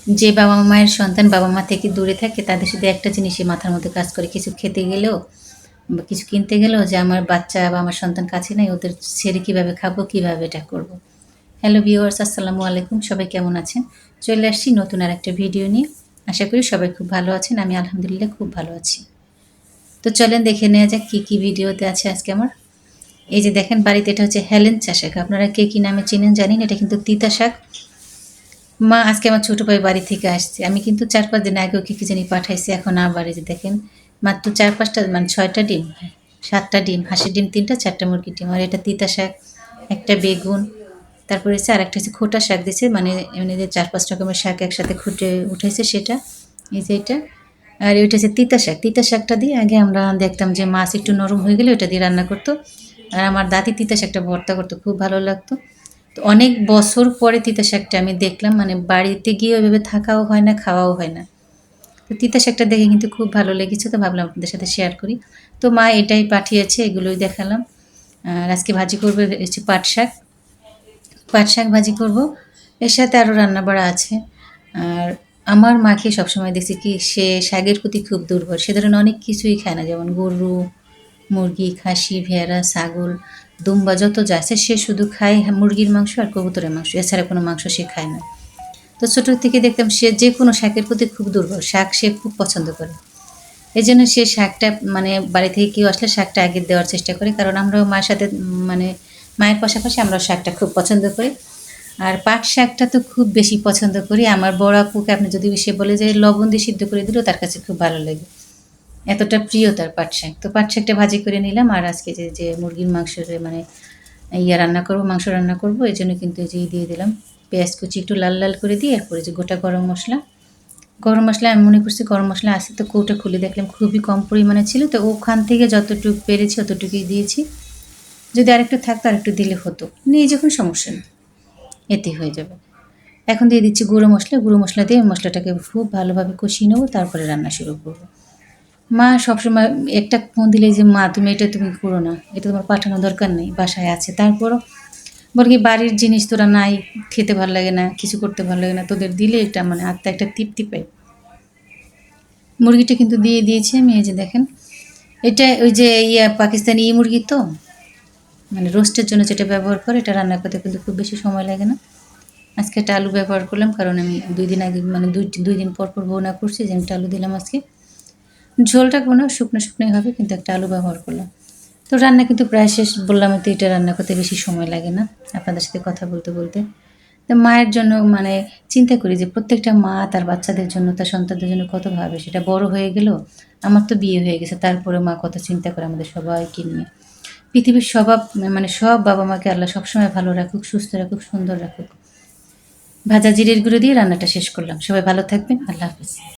যে বাবা মায়ের সন্তান বাবা মা থেকে দূরে থাকে তাদের শুধু একটা জিনিসই মাথার মধ্যে কাজ করে, কিছু খেতে গেলেও বা কিছু কিনতে গেলেও যে আমার বাচ্চা বা আমার সন্তান কাছে নাই, ওদের ছেড়ে কীভাবে খাবো, কীভাবে এটা করব। হ্যালো ভিউয়ার্স, আসসালামু আলাইকুম। সবাই কেমন আছেন? চলে আসছি নতুন আর একটা ভিডিও নিয়ে। আশা করি সবাই খুব ভালো আছেন। আমি আলহামদুলিল্লাহ খুব ভালো আছি। তো চলেন দেখে নেওয়া যাক কী কী ভিডিওতে আছে আজকে আমার। এই যে দেখেন বাড়িতে, এটা হচ্ছে হেলেঞ্চা শাক। আপনারা কে কী নামে চিনেন জানি না, এটা কিন্তু তিতা শাক। মা আজকে আমার ছোটো ভাই বাড়ি থেকে আসছে, আমি কিন্তু 4-5 দিন আগে ওকে কি জানি পাঠাইছি। এখন আবার এই যে দেখেন মাত্র 4-5টা মানে 6টা ডিম, 7টা ডিম, হাঁসের ডিম 3টা, 4টা মুরগির ডিম। আর এটা তিতা শাক, একটা বেগুন, তারপরে হচ্ছে আর একটা হচ্ছে খোটা শাক দিছে, মানে এমনি যে 4-5 রকমের শাক একসাথে খুঁটে উঠেছে সেটা। এই যে এটা। আর ওইটা হচ্ছে তিতা শাক। তিতা শাকটা দিয়ে আগে আমরা দেখতাম যে মাছ একটু নরম হয়ে গেলে ওটা দিয়ে রান্না করতো। আর আমার দাদি তিতা শাকটা ভর্তা করতো, খুব ভালো লাগতো। তো অনেক বছর পরে তিতা শাকটা আমি দেখলাম, মানে বাড়িতে গিয়ে ওইভাবে থাকাও হয় না, খাওয়াও হয় না। তো তিতা শাকটা দেখে কিন্তু খুব ভালো লেগেছে, তো ভাবলাম আপনাদের সাথে শেয়ার করি। তো মা এটাই পাঠিয়েছে, এগুলোই দেখালাম। আর আজকে ভাজি করবে হচ্ছে পাট শাক, পাট শাক ভাজি করব। এর সাথে আরও রান্নাবাড়া আছে। আর আমার মাকে সবসময় দেখছি কি সে শাকের প্রতি খুব দুর্বল, সে ধরনের অনেক কিছুই খায় না, যেমন গরু, মুরগি, খাসি, ভেড়া, ছাগল, দুম্বা যত যা আছে সে শুধু খায় মুরগির মাংস আর কবুতরের মাংস, এছাড়া কোনো মাংস সে খায় না। তো ছোটো থেকে দেখতাম সে যে কোনো শাকের প্রতি খুব দুর্বল, শাক সে খুব পছন্দ করে। এই জন্য সে শাকটা মানে বাড়ি থেকে কেউ আসলে শাকটা আগে দেওয়ার চেষ্টা করে, কারণ আমরাও মায়ের সাথে মানে মায়ের পাশাপাশি আমরাও শাকটা খুব পছন্দ করি। আর পাট শাকটা তো খুব বেশি পছন্দ করি। আমার বড় আপুকে আপনি যদি সে বলে যে লবণ দিয়ে সিদ্ধ করে দিলেও তার কাছে খুব ভালো লাগে, এতটা প্রিয় তার পাট শাক। তো পাট শাকটা ভাজি করে নিলাম। আর আজকে যে যে মুরগির মাংসের মানে রান্না করবো, মাংস রান্না করবো, এই জন্য কিন্তু এই যে দিয়ে দিলাম পেঁয়াজ কুচি একটু লাল লাল করে দিয়ে, এরপরে যে গোটা গরম মশলা। গরম মশলা আমি মনে করছি গরম মশলা আছে, তো কৌটা খুলে দেখলাম খুবই কম পরিমাণে ছিল, তো ওখান থেকে যতটুকু পেরেছি অতটুকুই দিয়েছি। যদি আরেকটু থাকতো আরেকটু দিলে হতো, নিয়ে যখন সমস্যা নেই, এতে হয়ে যাবে। এখন দিয়ে দিচ্ছি গুঁড়ো মশলা। গুঁড়ো মশলা দিয়ে মশলাটাকে খুব ভালোভাবে কষিয়ে নেবো, তারপরে রান্না শুরু করবো। মা সবসময় একটা ফোন দিলেই যে মা তুমি এটা তুমি করো না, এটা তোমার পাঠানোর দরকার নেই, বাসায় আছে। তারপরও বলে কি বাড়ির জিনিস তোরা নাই, খেতে ভালো লাগে না, কিছু করতে ভালো লাগে না, তোদের দিলে এটা মানে আত্মা একটা তৃপ্তি পাই। মুরগিটা কিন্তু দিয়ে দিয়েছি আমি, এই যে দেখেন এটা ওই যে পাকিস্তানি মুরগি, তো মানে রোস্টের জন্য যেটা ব্যবহার করে, এটা রান্না করতে কিন্তু খুব বেশি সময় লাগে না। আজকে একটা আলু ব্যবহার করলাম, কারণ আমি 2 দিন আগে মানে দুই দিন পর পর বোনা করছি, যে আমি একটা আলু দিলাম আজকে। ঝোলটা কোনো শুকনো শুকনোই হবে, কিন্তু একটা আলু ব্যবহার করলাম। তো রান্না কিন্তু প্রায় শেষ, বললাম তো এটা রান্না করতে বেশি সময় লাগে না আপনাদের সাথে কথা বলতে বলতে। তো মায়ের জন্য মানে চিন্তা করি যে প্রত্যেকটা মা তার বাচ্চাদের জন্য, তার সন্তানদের জন্য কত ভাবে। সেটা বড় হয়ে গেল, আমার তো বিয়ে হয়ে গেছে, তারপরে মা কত চিন্তা করে আমাদের সবাইকে নিয়ে। পৃথিবীর স্বভাব মানে সব বাবা মাকে আল্লাহ সবসময় ভালো রাখুক, সুস্থ রাখুক, সুন্দর রাখুক। ভাজা জিরের গুঁড়ো দিয়ে রান্নাটা শেষ করলাম। সবাই ভালো থাকবেন, আল্লাহ হাফেজ।